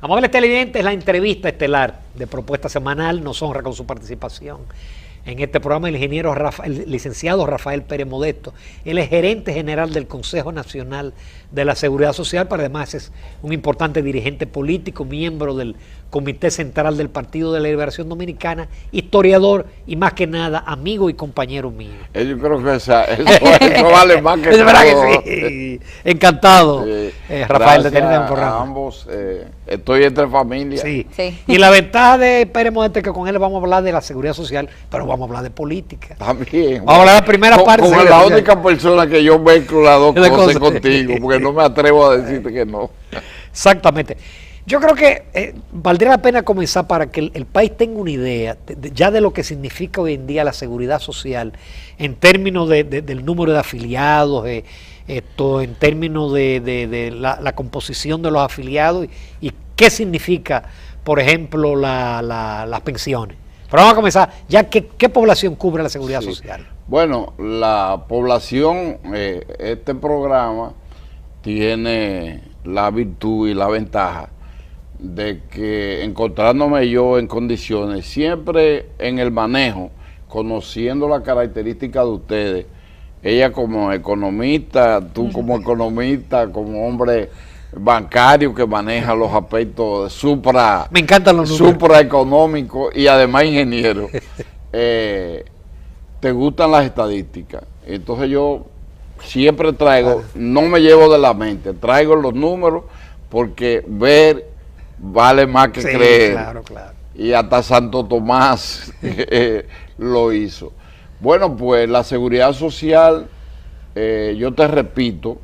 Amables televidentes, la entrevista estelar de Propuesta Semanal nos honra con su participación. En este programa el licenciado Rafael Pérez Modesto. Él es gerente general del Consejo Nacional de la Seguridad Social, pero además es un importante dirigente político, miembro del Comité Central del Partido de la Liberación Dominicana, historiador y más que nada amigo y compañero mío. Yo creo que eso vale más que es verdad todo. Que sí. Encantado, Rafael, de tener un programa. A ambos, estoy entre familia. Sí. Y la ventaja de Pérez Modesto es que con él vamos a hablar de la seguridad social, pero vamos a hablar de política. También. Vamos a hablar de la primera parte. Como la única persona que yo mezclo las dos cosas contigo, porque no me atrevo a decirte que no. Exactamente. Yo creo que valdría la pena comenzar para que el país tenga una idea ya de lo que significa hoy en día la seguridad social en términos del número de afiliados, en términos de la composición de los afiliados y qué significa, por ejemplo, las pensiones. Pero vamos a comenzar, ya ¿qué población cubre la seguridad social? Bueno, la población, este programa tiene la virtud y la ventaja de que encontrándome yo en condiciones, siempre en el manejo, conociendo las características de ustedes, ella como economista, tú como economista, como hombre bancario que maneja los aspectos me encantan los números, supraeconómicos y además ingeniero, te gustan las estadísticas. Entonces yo siempre traigo, no me llevo de la mente, traigo los números porque ver vale más que creer. Claro. Y hasta Santo Tomás lo hizo. Bueno, pues la seguridad social, yo te repito,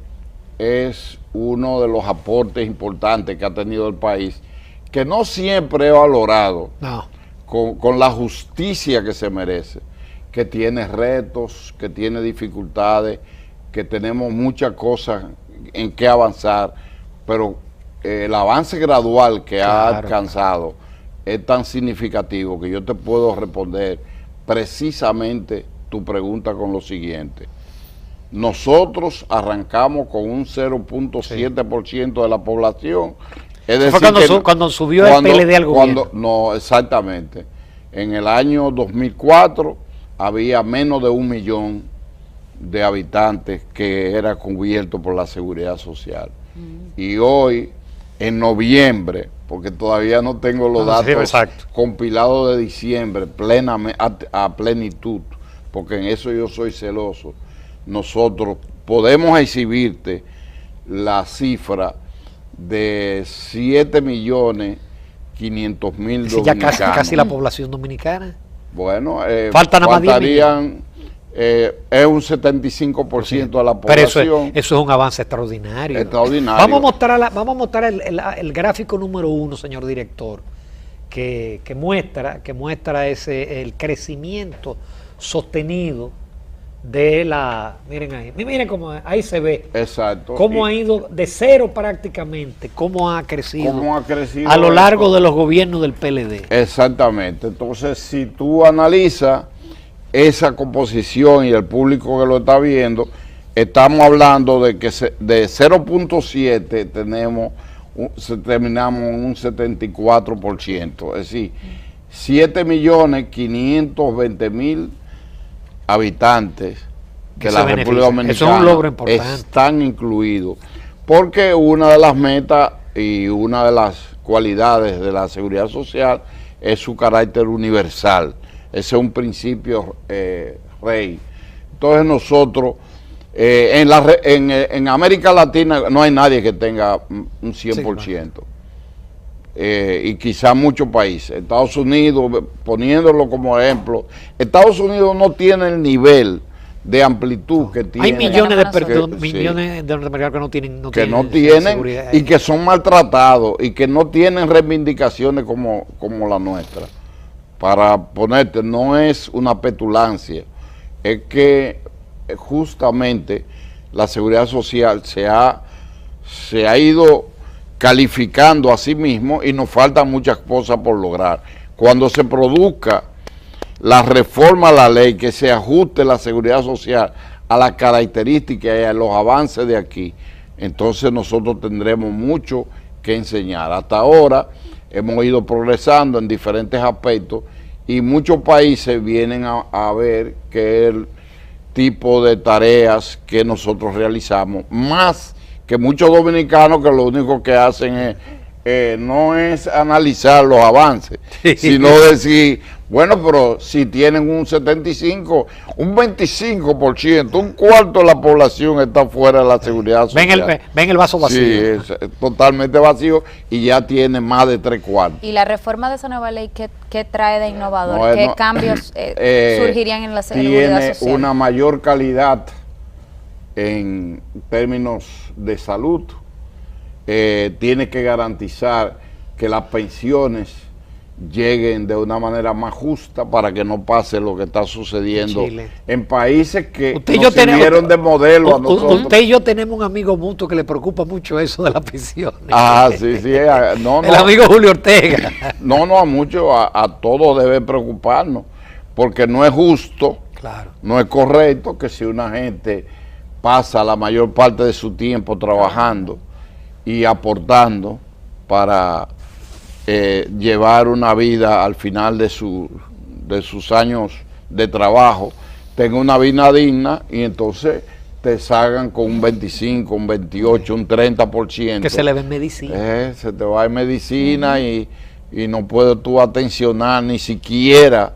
es uno de los aportes importantes que ha tenido el país, que no siempre he valorado con la justicia que se merece, que tiene retos, que tiene dificultades, que tenemos muchas cosas en que avanzar, pero el avance gradual que ha alcanzado es tan significativo que yo te puedo responder precisamente tu pregunta con lo siguiente. Nosotros arrancamos con un 0.7% de la población. Es decir, cuando subió el PLD al gobierno. No, exactamente. En el año 2004 había menos de 1 millón de habitantes que era cubierto por la seguridad social. Y hoy, en noviembre, porque todavía no tengo los datos compilados de diciembre a plenitud, porque en eso yo soy celoso, nosotros podemos exhibirte la cifra de 7.500.000 dominicanos. Ya casi la población dominicana. Bueno, faltan nada más 10 millones. Es un 75% de la población. Pero eso es un avance extraordinario. Vamos a mostrar el gráfico número 1, señor director, que muestra el crecimiento sostenido de la... Miren cómo ahí se ve. Exacto. Cómo ha ido de cero prácticamente, cómo ha crecido a lo esto largo de los gobiernos del PLD. Exactamente. Entonces, si tú analizas esa composición y el público que lo está viendo, estamos hablando de que de 0.7 terminamos en un 74%, es decir, 7.520.000 habitantes que la República Dominicana eso es un logro importante, están incluidos, porque una de las metas y una de las cualidades de la seguridad social es su carácter universal. Ese es un principio rey. Entonces nosotros, en América Latina no hay nadie que tenga un 100%. Y quizás muchos países. Estados Unidos, poniéndolo como ejemplo, Estados Unidos no tiene el nivel de amplitud que tiene. Hay millones de norteamericanos que no tienen seguridad, y que son maltratados y que no tienen reivindicaciones como la nuestra. Para ponerte, no es una petulancia, es que justamente la seguridad social se ha ido calificando a sí mismo y nos faltan muchas cosas por lograr. Cuando se produzca la reforma a la ley, que se ajuste la seguridad social a las características y a los avances de aquí, entonces nosotros tendremos mucho que enseñar. Hasta ahora hemos ido progresando en diferentes aspectos y muchos países vienen a ver que el tipo de tareas que nosotros realizamos, más que muchos dominicanos que lo único que hacen es no es analizar los avances, sino decir, bueno, pero si tienen un 75, un 25%, un cuarto de la población está fuera de la seguridad social. Ven el vaso vacío. Sí, es totalmente vacío y ya tiene más de 3/4. ¿Y la reforma de esa nueva ley qué trae de innovador? ¿Qué cambios surgirían en la seguridad social? Tiene una mayor calidad en términos de salud. Tiene que garantizar que las pensiones lleguen de una manera más justa para que no pase lo que está sucediendo en países que nos sirvieron de modelo a nosotros. Usted y yo tenemos un amigo mutuo que le preocupa mucho eso de las pensiones. Sí. No, el amigo Julio Ortega. No, a muchos, a todos debe preocuparnos, porque no es justo, no es correcto que si una gente pasa la mayor parte de su tiempo trabajando y aportando para llevar una vida al final de sus años de trabajo, tenga una vida digna y entonces te salgan con un 25, un 28, un 30%. Que se le ve en medicina. Se te va en medicina y no puedes tú atencionar ni siquiera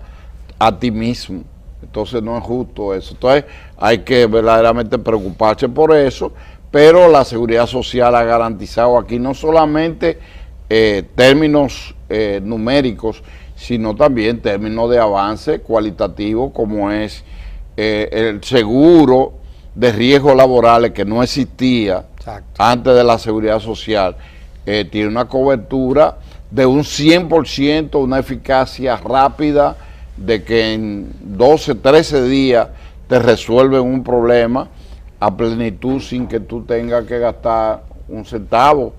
a ti mismo. Entonces no es justo eso. Entonces hay que verdaderamente preocuparse por eso. Pero la seguridad social ha garantizado aquí no solamente términos numéricos, sino también términos de avance cualitativo, como es el seguro de riesgos laborales que no existía antes de la seguridad social. Tiene una cobertura de un 100%, una eficacia rápida, de que en 12, 13 días te resuelven un problema a plenitud sin que tú tengas que gastar un centavo,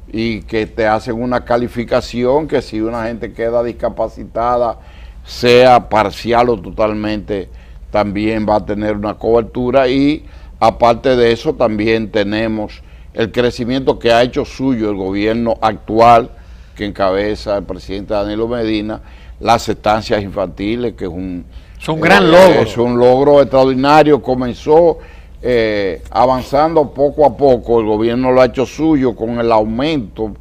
y que te hacen una calificación que si una gente queda discapacitada, sea parcial o totalmente, también va a tener una cobertura. Y aparte de eso también tenemos el crecimiento que ha hecho suyo el gobierno actual que encabeza el presidente Danilo Medina, las estancias infantiles, que es un gran logro. Es un logro extraordinario. Comenzó avanzando poco a poco, el gobierno lo ha hecho suyo con el aumento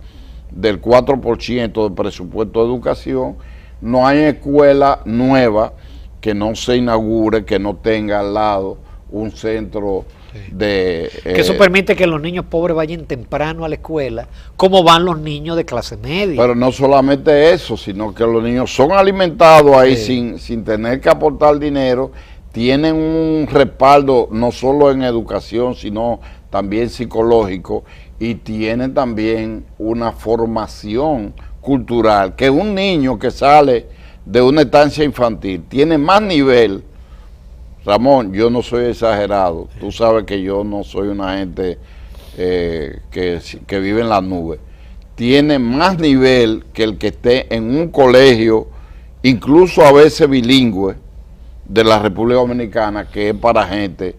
del 4% del presupuesto de educación. No hay escuela nueva que no se inaugure, que no tenga al lado un centro de... que eso permite que los niños pobres vayan temprano a la escuela, como van los niños de clase media. Pero no solamente eso, sino que los niños son alimentados ahí sin tener que aportar dinero. Tienen un respaldo no solo en educación, sino también psicológico, y tienen también una formación cultural, que un niño que sale de una estancia infantil tiene más nivel. Ramón, yo no soy exagerado, tú sabes que yo no soy una gente que vive en las nubes. Tiene más nivel que el que esté en un colegio, incluso a veces bilingüe, de la República Dominicana, que es para gente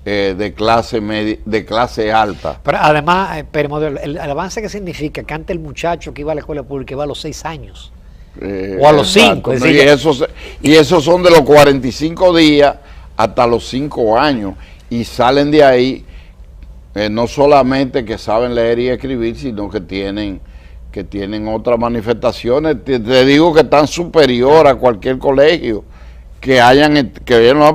de clase media, de clase alta. Pero además, el avance que significa que antes el muchacho que iba a la escuela pública iba a los 6 años, o a los 5. Y esos son de los 45 días hasta los 5 años, y salen de ahí no solamente que saben leer y escribir, sino que tienen otras manifestaciones. Te digo que están superior a cualquier colegio que vayan al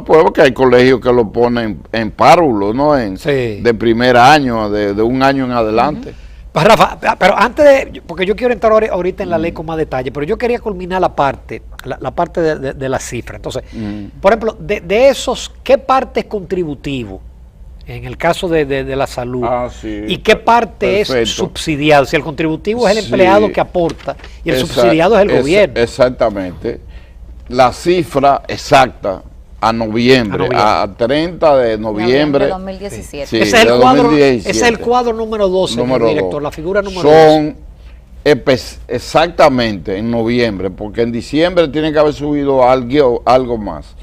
pueblo, que hay colegios que lo ponen en párvulo, ¿no? De primer año, de un año en adelante. Pues Rafa, pero antes de, porque yo quiero entrar ahorita en la ley con más detalle, pero yo quería culminar la parte de la cifra. Entonces, por ejemplo, de esos, ¿qué parte es contributivo en el caso de la salud? ¿Y qué parte es subsidiado? Si el contributivo es el empleado que aporta y el subsidiado es el gobierno. Exactamente. La cifra exacta a noviembre, a 30 de noviembre de 2017. Sí, ese es el cuadro número 12, señor director, la figura número 12. Son exactamente en noviembre, porque en diciembre tiene que haber subido algo más.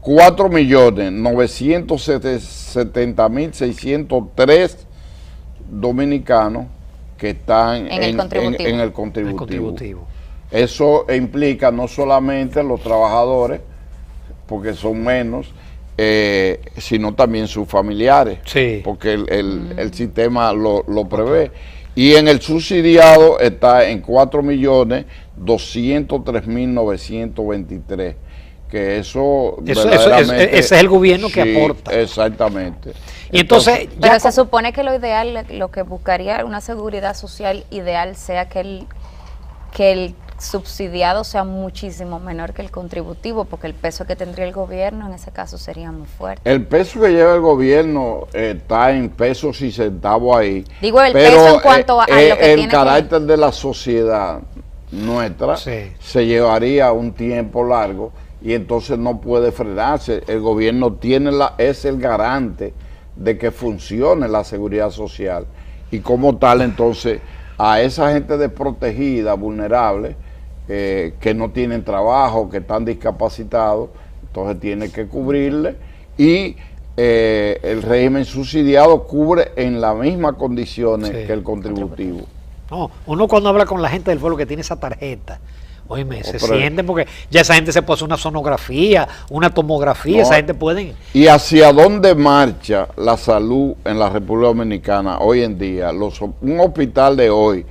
4.970.603 dominicanos que están en el contributivo. Eso implica no solamente los trabajadores, porque son menos, sino también sus familiares, porque el sistema lo prevé. Y en el subsidiado está en 4.203.923, que eso ese es el gobierno que aporta. Exactamente. Y entonces pero se supone que lo ideal, lo que buscaría una seguridad social ideal sea que el subsidiado sea muchísimo menor que el contributivo, porque el peso que tendría el gobierno en ese caso sería muy fuerte. El peso que lleva el gobierno está en pesos y centavos ahí. Digo, el peso en cuanto a lo que el carácter de la sociedad nuestra se llevaría un tiempo largo y entonces no puede frenarse. El gobierno es el garante de que funcione la seguridad social, y como tal entonces a esa gente desprotegida, vulnerable, que no tienen trabajo, que están discapacitados, entonces tiene que cubrirle, y el régimen subsidiado cubre en las mismas condiciones que el contributivo. No, uno cuando habla con la gente del pueblo que tiene esa tarjeta, oíme, se sienten, porque ya esa gente se puede hacer una sonografía, una tomografía, esa gente puede... ¿Y hacia dónde marcha la salud en la República Dominicana hoy en día? Un hospital de hoy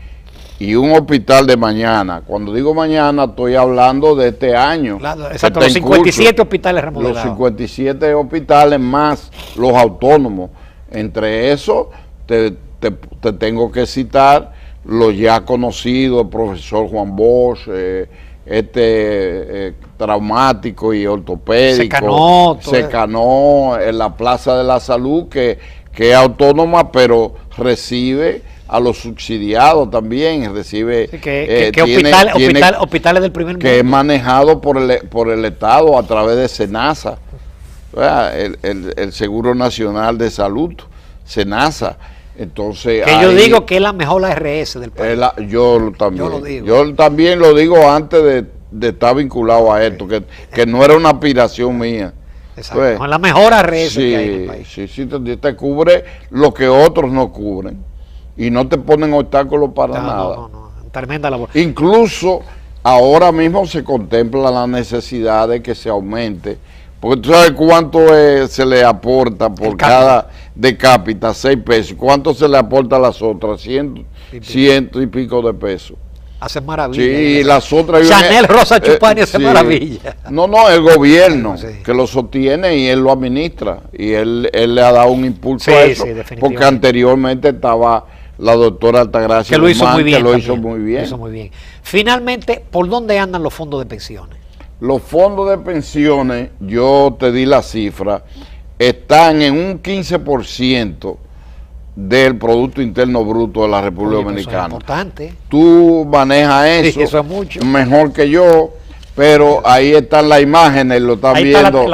y un hospital de mañana. Cuando digo mañana, estoy hablando de este año. Claro, exacto, los 57 hospitales remodelados. Los 57 hospitales más los autónomos. Entre esos, te tengo que citar los ya conocidos, el profesor Juan Bosch, traumático y ortopédico. Secanó en la Plaza de la Salud, que es autónoma, pero recibe a los subsidiados también, recibe hospitales del primer mundo, que es manejado por el Estado a través de SENASA, el Seguro Nacional de Salud, SENASA. Entonces, que yo digo que es la mejor ARS del país. Yo también lo digo antes de estar vinculado a esto, que no era una aspiración mía. Exacto, pues, es la mejor ARS que hay en el país. Sí, te cubre lo que otros no cubren y no te ponen obstáculos para nada. No, tremenda labor. Incluso ahora mismo se contempla la necesidad de que se aumente, porque tú sabes cuánto se le aporta por cada de cápita, 6 pesos. ¿Cuánto se le aporta a las otras? 100 y pico de pesos. Hace maravilla. Sí, las otras... Chanel Rosa Chupani hace maravilla. No, el gobierno que lo sostiene y él lo administra. Y él le ha dado un impulso a eso, porque anteriormente estaba la doctora Altagracia, que lo hizo muy bien. Lo hizo muy bien. Finalmente, ¿por dónde andan los fondos de pensiones? Los fondos de pensiones, yo te di la cifra, están en un 15% del Producto Interno Bruto de la República Dominicana. Eso es importante. Tú manejas eso, eso es mucho, mejor que yo, pero ahí están las imágenes, lo están viendo,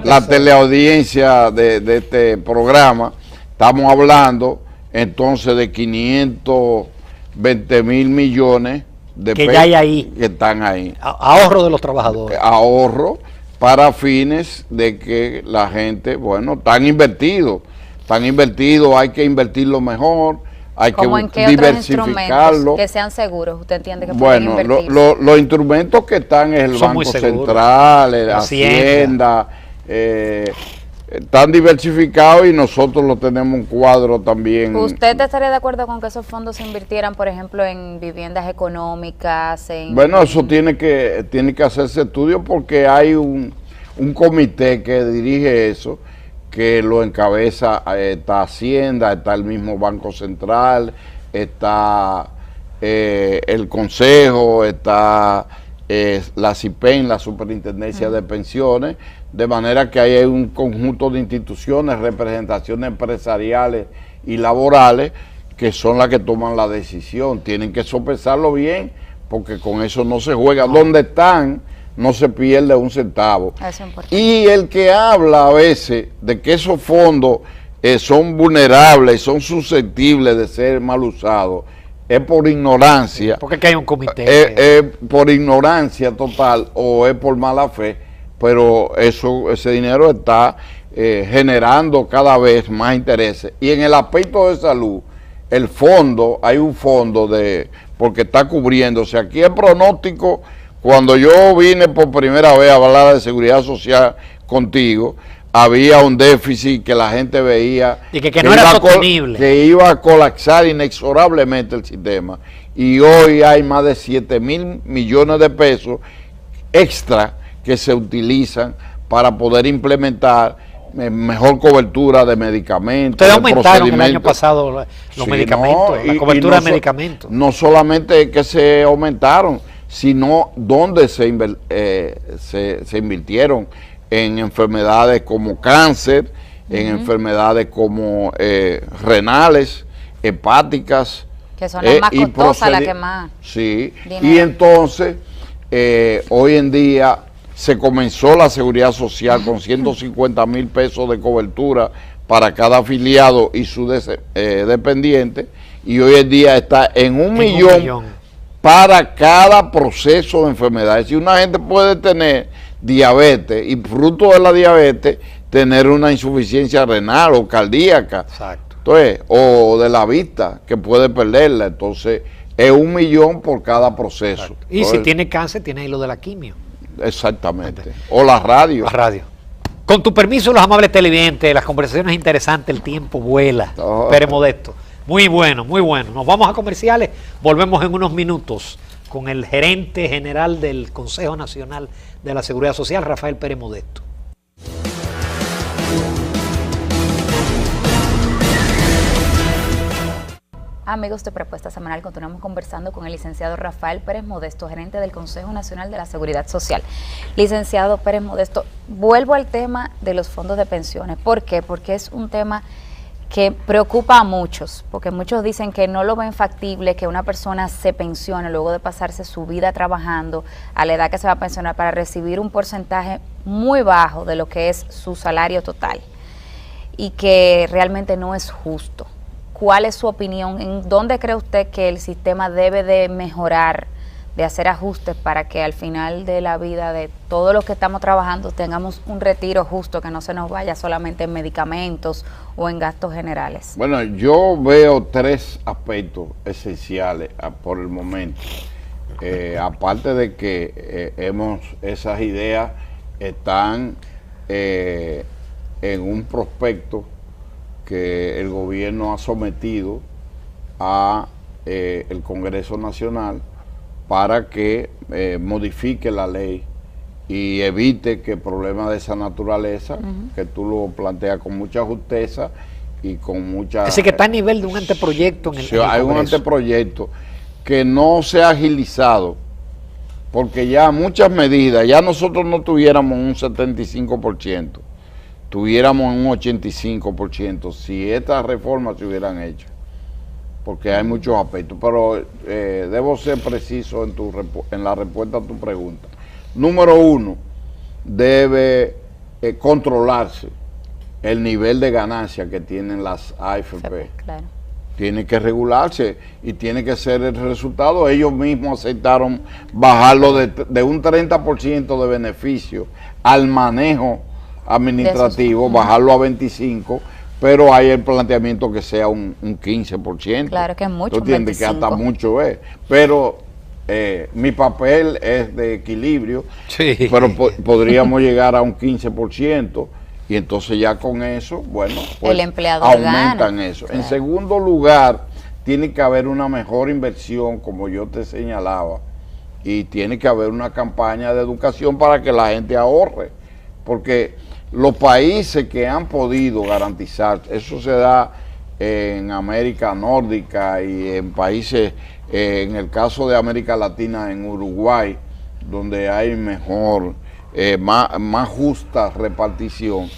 la teleaudiencia de este programa. Estamos hablando entonces de 520 mil millones de pesos ya hay ahí, que están ahí. Ahorro de los trabajadores. Ahorro para fines de que la gente, están invertidos, hay que invertirlo mejor, hay que diversificarlo. Que sean seguros, usted entiende que pueden invertir. Los instrumentos que están es el Banco Central, la Hacienda, están diversificados y nosotros lo tenemos un cuadro también. ¿Usted estaría de acuerdo con que esos fondos se invirtieran, por ejemplo, en viviendas económicas? Eso tiene que hacerse estudio, porque hay un comité que dirige eso, que lo encabeza, está Hacienda, está el mismo Banco Central, está el Consejo, está la CIPEN, la Superintendencia de Pensiones, de manera que hay un conjunto de instituciones, representaciones empresariales y laborales, que son las que toman la decisión. Tienen que sopesarlo bien, porque con eso no se juega. Donde están, no se pierde un centavo. Y el que habla a veces de que esos fondos son vulnerables, son susceptibles de ser mal usados, es por ignorancia. Porque aquí hay un comité. Es por ignorancia total o es por mala fe, pero ese dinero está generando cada vez más intereses. Y en el aspecto de salud, el fondo, hay un fondo porque está cubriéndose. Aquí el pronóstico, cuando yo vine por primera vez a hablar de seguridad social contigo, había un déficit que la gente veía y que no era sostenible, que iba a colapsar inexorablemente el sistema. Y hoy hay más de 7.000 millones de pesos extra que se utilizan para poder implementar mejor cobertura de medicamentos. Ustedes aumentaron el año pasado los medicamentos, la cobertura de medicamentos. No solamente que se aumentaron, sino donde se invirtieron en enfermedades como cáncer, en enfermedades como renales, hepáticas. Que son las más costosas, las que más. Sí, dinero. Y entonces, hoy en día se comenzó la seguridad social con 150,000 pesos de cobertura para cada afiliado y su dependiente, y hoy en día está en un millón para cada proceso de enfermedad. Es decir, una gente puede tener diabetes y fruto de la diabetes tener una insuficiencia renal o cardíaca. Exacto. Entonces, o de la vista, que puede perderla. Entonces, es 1 millón por cada proceso. Exacto. Y entonces, si tiene cáncer, tiene ahí lo de la quimio. Exactamente. O la radio. La radio. Con tu permiso, los amables televidentes, las conversaciones interesantes, el tiempo vuela. Pérez Modesto. Muy bueno, muy bueno. Nos vamos a comerciales, volvemos en unos minutos con el gerente general del Consejo Nacional de la Seguridad Social, Rafael Pérez Modesto. Amigos de Propuesta Semanal, continuamos conversando con el licenciado Rafael Pérez Modesto, gerente del Consejo Nacional de la Seguridad Social. Licenciado Pérez Modesto, vuelvo al tema de los fondos de pensiones. ¿Por qué? Porque es un tema que preocupa a muchos, porque muchos dicen que no lo ven factible que una persona se pensione luego de pasarse su vida trabajando a la edad que se va a pensionar para recibir un porcentaje muy bajo de lo que es su salario total y que realmente no es justo. ¿Cuál es su opinión? ¿En dónde cree usted que el sistema debe de mejorar, de hacer ajustes para que al final de la vida de todos los que estamos trabajando tengamos un retiro justo, que no se nos vaya solamente en medicamentos o en gastos generales? Bueno, yo veo 3 aspectos esenciales por el momento. Aparte de que esas ideas están en un prospecto que el gobierno ha sometido a el Congreso Nacional para que modifique la ley y evite que problemas de esa naturaleza, que tú lo planteas con mucha justeza y con mucha... Así que está a nivel de un anteproyecto en el Congreso. Hay un anteproyecto que no se ha agilizado, porque ya muchas medidas, ya nosotros no tuviéramos un 75%, tuviéramos un 85% si estas reformas se hubieran hecho, porque hay muchos aspectos, pero debo ser preciso en la respuesta a tu pregunta. Número 1, debe controlarse el nivel de ganancia que tienen las AFP. Claro. Tiene que regularse y tiene que ser el resultado. Ellos mismos aceptaron bajarlo de un 30% de beneficio al manejo administrativo, bajarlo a 25%, pero hay el planteamiento que sea un 15%. Claro que es mucho. Tú entiendes que hasta mucho es. Pero mi papel es de equilibrio, sí, pero podríamos llegar a un 15%, y entonces ya con eso, bueno, pues el empleador aumentan gana. Eso. Claro. En segundo lugar, tiene que haber una mejor inversión, como yo te señalaba, y tiene que haber una campaña de educación para que la gente ahorre, porque los países que han podido garantizar, eso se da en América Nórdica y en países, en el caso de América Latina, en Uruguay, donde hay mejor, más justa repartición,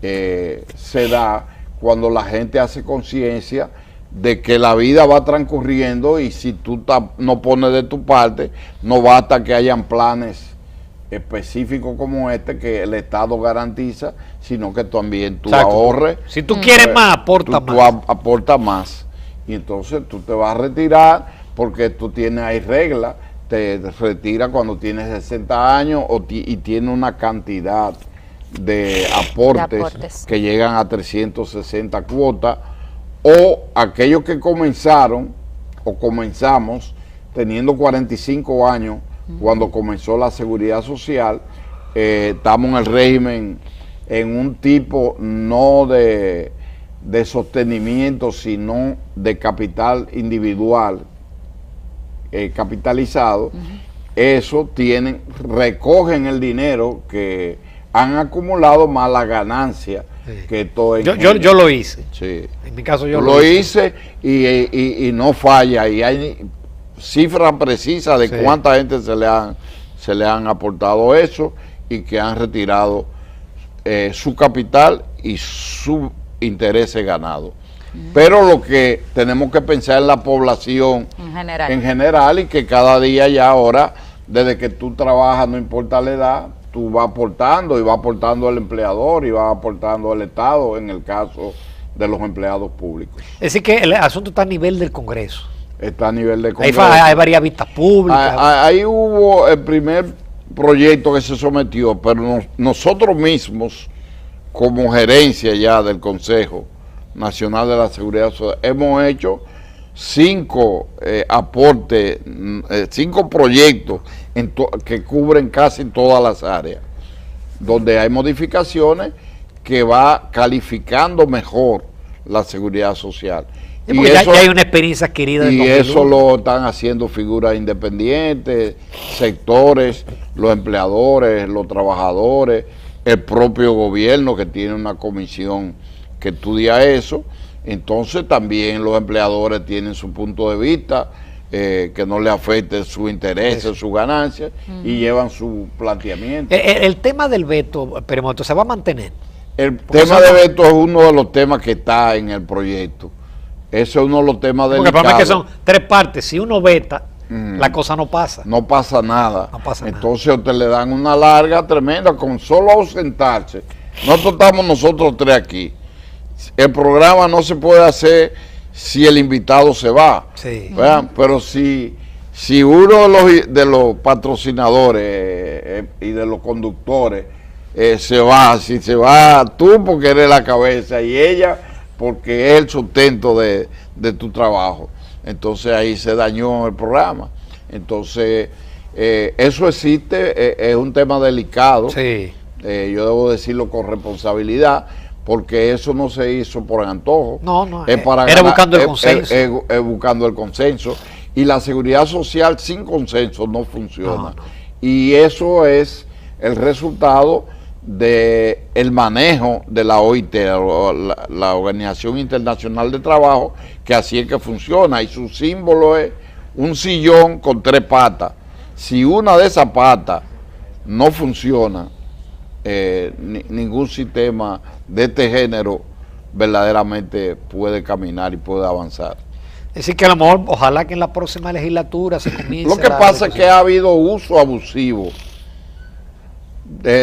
se da cuando la gente hace conciencia de que la vida va transcurriendo y si tú no pones de tu parte, no basta que hayan planes específicos como este que el Estado garantiza, sino que también tú ahorres. Si tú quieres más, aporta más. Tú aportas más. Y entonces tú te vas a retirar porque tú tienes ahí reglas. Te retiras cuando tienes 60 años y tienes una cantidad de aportes que llegan a 360 cuotas, o aquellos que comenzaron o comenzamos teniendo 45 años cuando comenzó la seguridad social, estamos en el régimen en un tipo no de sostenimiento, sino de capital individual capitalizado. Eso recogen el dinero que han acumulado más la ganancia que todo. Yo lo hice. Sí. En mi caso yo lo hice y no falla. Y hay cifras precisas de cuánta gente se le han aportado eso y que han retirado su capital y sus intereses ganados. Pero lo que tenemos que pensar es la población en general y que cada día ya ahora, desde que tú trabajas, no importa la edad, tú vas aportando y va aportando el empleador y va aportando el Estado en el caso de los empleados públicos. Es decir, que el asunto está a nivel del Congreso. Está a nivel del Congreso. Hay varias vistas públicas. Ahí hubo el primer proyecto que se sometió, pero nosotros mismos, como gerencia ya del Consejo Nacional de la Seguridad Social, hemos hecho 5 aportes, 5 proyectos que cubren casi todas las áreas, donde hay modificaciones que va calificando mejor la seguridad social. Y eso, ya hay una experiencia adquirida. Y eso lo están haciendo figuras independientes, sectores, los empleadores, los trabajadores, el propio gobierno que tiene una comisión que estudia eso. Entonces también los empleadores tienen su punto de vista, que no le afecte su interés, su ganancia, y llevan su planteamiento. El tema del veto, Peremoto, ¿se va a mantener? El tema de veto es uno de los temas que está en el proyecto. Eso es uno de los temas delicados. Porque el problema es que son 3 partes. Si uno veta, la cosa no pasa. No pasa nada. No pasa Entonces a usted le dan una larga tremenda con solo ausentarse. Estamos nosotros 3 aquí. El programa no se puede hacer si el invitado se va. Sí. Pero si uno de los patrocinadores y de los conductores se va, si se va tú porque eres la cabeza y ella porque es el sustento de tu trabajo, entonces ahí se dañó el programa. Entonces eso existe, es un tema delicado. Sí. Yo debo decirlo con responsabilidad, porque eso no se hizo por antojo. No, es para era buscando el consenso. Es buscando el consenso. Y la seguridad social sin consenso no funciona. Y eso es el resultado del manejo de la OIT, la Organización Internacional de Trabajo, que así es que funciona. Y su símbolo es un sillón con 3 patas. Si una de esas patas no funciona, ningún sistema de este género verdaderamente puede caminar y puede avanzar. Es decir, que a lo mejor, ojalá que en la próxima legislatura se comience. Lo que pasa es que ha habido uso abusivo,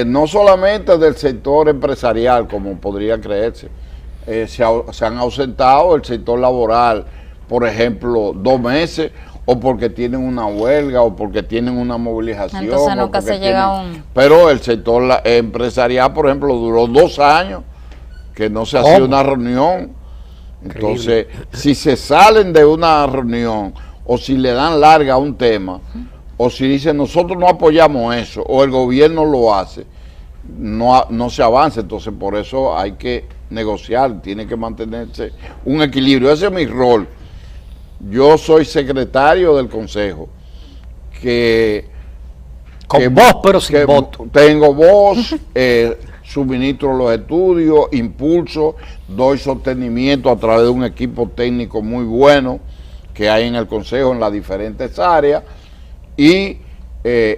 no solamente del sector empresarial, como podría creerse. Se han ausentado el sector laboral, por ejemplo, 2 meses, o porque tienen una huelga, o porque tienen una movilización. Entonces nunca se llega a un... Pero el sector empresarial, por ejemplo, duró 2 años que no se hacía una reunión. Entonces, si se salen de una reunión, o si le dan larga a un tema, o si dicen nosotros no apoyamos eso, o el gobierno lo hace, no se avanza. Entonces, por eso hay que negociar, tiene que mantenerse un equilibrio. Ese es mi rol. Yo soy secretario del Consejo, con voz pero sin voto. Tengo voz, suministro los estudios, impulso, doy sostenimiento a través de un equipo técnico muy bueno que hay en el Consejo en las diferentes áreas, y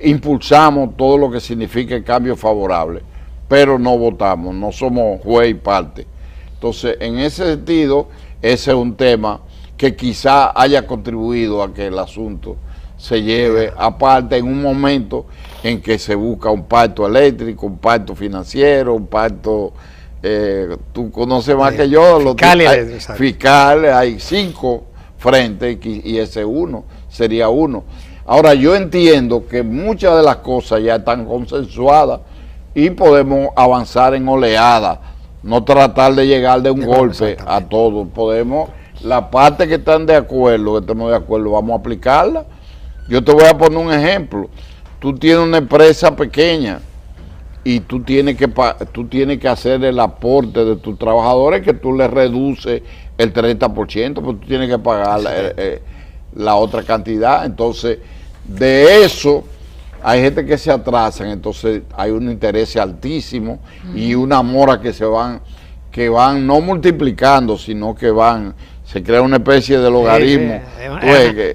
impulsamos todo lo que signifique cambio favorable, pero no votamos, no somos juez y parte. Entonces, en ese sentido, ese es un tema que quizá haya contribuido a que el asunto se lleve aparte en un momento en que se busca un pacto eléctrico, un pacto financiero, un pacto, tú conoces más que yo, fiscales, hay 5 frentes y ese uno sería uno. Ahora, yo entiendo que muchas de las cosas ya están consensuadas y podemos avanzar en oleada no tratar de llegar de un golpe a exactamente. todos. Podemos, la parte que están de acuerdo, que estemos de acuerdo, vamos a aplicarla. Yo te voy a poner un ejemplo. Tú tienes una empresa pequeña y tú tienes que hacer el aporte de tus trabajadores, que tú les reduces el 30%, pues tú tienes que pagar la otra cantidad. Entonces, de eso hay gente que se atrasan, entonces hay un interés altísimo y una mora que van no multiplicando, sino que se crea una especie de logaritmo.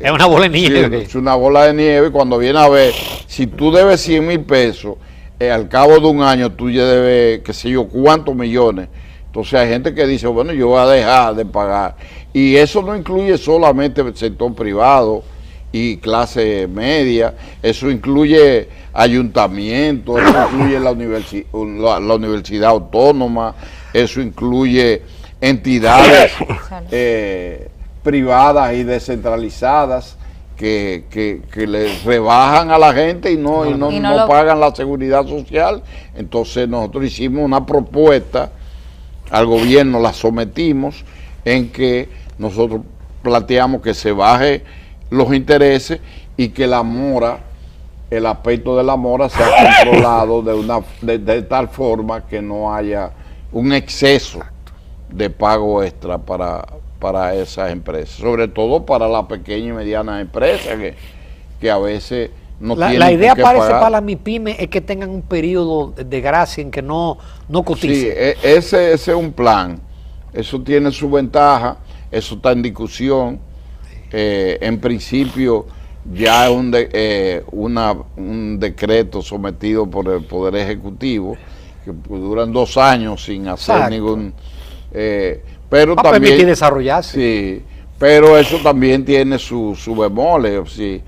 Es una bola de nieve. Sí, es una bola de nieve, y cuando viene a ver, si tú debes 100,000 pesos, al cabo de un año tú ya debes, qué sé yo, cuántos millones. Entonces hay gente que dice, bueno, yo voy a dejar de pagar. Y eso no incluye solamente el sector privado y clase media, eso incluye ayuntamientos, eso incluye la universidad autónoma, eso incluye entidades privadas y descentralizadas que les rebajan a la gente y no pagan la seguridad social. Entonces nosotros hicimos una propuesta al gobierno, la sometimos, en que nosotros planteamos que se baje los intereses y que la mora, el aspecto de la mora sea controlado de tal forma que no haya un exceso de pago extra para esas empresas, sobre todo para las pequeñas y medianas empresas que a veces no tienen la idea que parece pagar. para las MIPYME es que tengan un periodo de gracia en que no coticen. Sí, ese es un plan, eso tiene su ventaja, eso está en discusión. En principio ya es un decreto sometido por el Poder Ejecutivo que duran 2 años sin hacer Exacto. ningún pero Va a también permitir desarrollarse. sí, pero eso también tiene su bemoles, sí,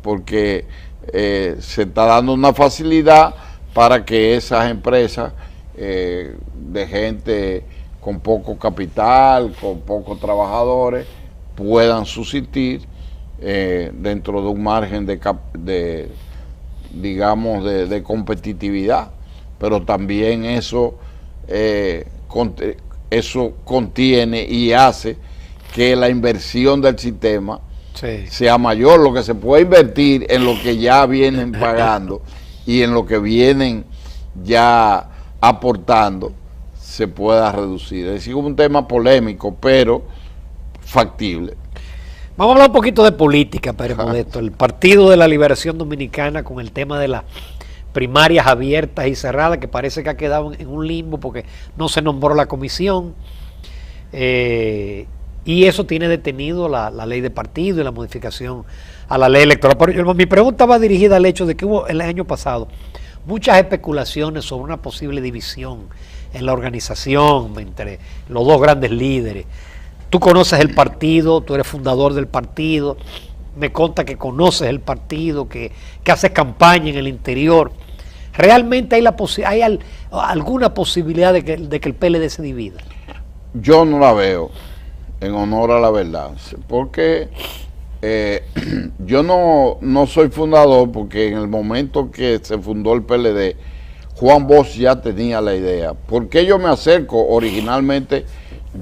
porque se está dando una facilidad para que esas empresas de gente con poco capital, con pocos trabajadores, puedan subsistir dentro de un margen digamos, de competitividad. Pero también eso contiene y hace que la inversión del sistema sea mayor, lo que se puede invertir en lo que ya vienen pagando y en lo que vienen ya aportando se pueda reducir. Es decir, un tema polémico, pero factible. Vamos a hablar un poquito de política, Pérez Modesto. El Partido de la Liberación Dominicana, con el tema de las primarias abiertas y cerradas, que parece que ha quedado en un limbo porque no se nombró la comisión, y eso tiene detenido la ley de partido y la modificación a la ley electoral. Pero mi pregunta va dirigida al hecho de que hubo el año pasado muchas especulaciones sobre una posible división en la organización entre los dos grandes líderes. Tú conoces el partido, tú eres fundador del partido, me consta que conoces el partido, que haces campaña en el interior. ¿Realmente hay alguna posibilidad de que el PLD se divida? Yo no la veo, en honor a la verdad, porque yo no soy fundador, porque en el momento que se fundó el PLD, Juan Bosch ya tenía la idea. ¿Por qué yo me acerco? Originalmente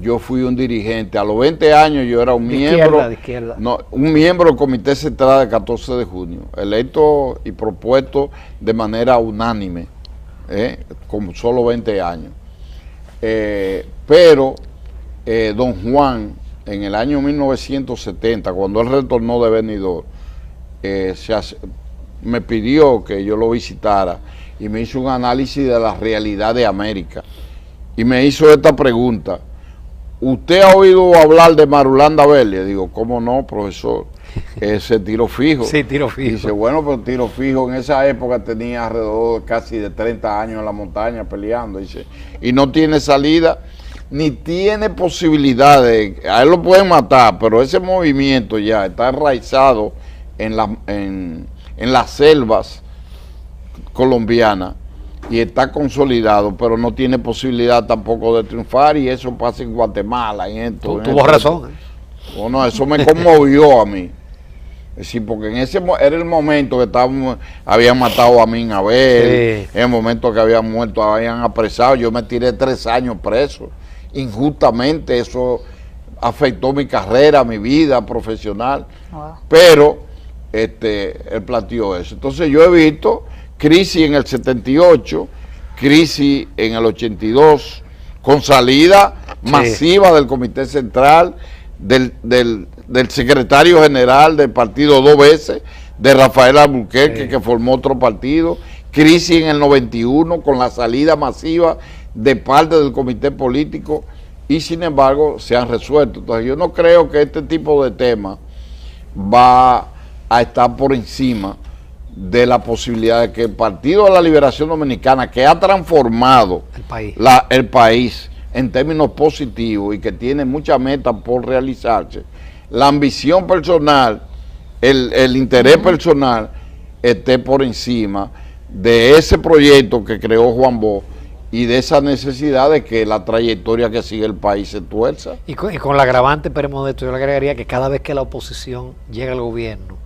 yo fui un dirigente. A los 20 años yo era un miembro del Comité Central del 14 de junio, electo y propuesto de manera unánime, con solo 20 años. Pero don Juan, en el año 1970, cuando él retornó de Benidorm, me pidió que yo lo visitara y me hizo un análisis de la realidad de América. Y me hizo esta pregunta: ¿usted ha oído hablar de Marulanda Vélez? Digo, ¿cómo no, profesor? Ese Tiro Fijo. Sí, Tiro Fijo. Dice, bueno, pero Tiro Fijo en esa época tenía alrededor casi de 30 años en la montaña peleando. Dice, y no tiene salida, ni tiene posibilidad de... A él lo pueden matar, pero ese movimiento ya está enraizado en las selvas colombianas y está consolidado, pero no tiene posibilidad tampoco de triunfar, y eso pasa en Guatemala. Tuvo razón. Bueno, eso me conmovió a mí. Sí, porque en era el momento que habían matado a Min Abel, en el momento que habían muerto, habían apresado. Yo me tiré 3 años preso, injustamente. Eso afectó mi carrera, mi vida profesional. Wow. Pero él planteó eso. Entonces yo he visto crisis en el 78, crisis en el 82, con salida masiva del Comité Central, del secretario general del partido 2 veces, de Rafael Alburquerque, que formó otro partido, crisis en el 91 con la salida masiva de parte del comité político, y sin embargo se han resuelto. Entonces yo no creo que este tipo de temas va a estar por encima de la posibilidad de que el Partido de la Liberación Dominicana, que ha transformado el país en términos positivos y que tiene muchas metas por realizarse, la ambición personal, el interés personal esté por encima de ese proyecto que creó Juan Bosch y de esa necesidad de que la trayectoria que sigue el país se tuerza. Y con la agravante, Pérez Modesto, yo le agregaría que cada vez que la oposición llega al gobierno,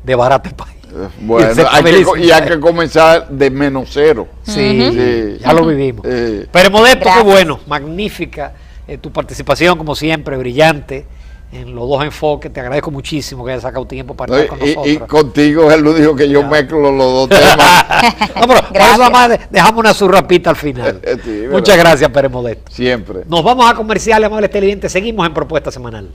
desbarata el país. Bueno, hay que comenzar de menos cero. Sí, ya lo vivimos. Pérez Modesto, qué bueno, magnífica tu participación, como siempre, brillante en los dos enfoques. Te agradezco muchísimo que hayas sacado tiempo para estar con nosotros. Y contigo él lo dijo que yo mezclo los dos temas. No, pero por eso nada más dejamos una zurrapita al final. Muchas gracias, Pérez Modesto. Siempre. Nos vamos a comerciales, amables televidentes. Seguimos en Propuesta Semanal.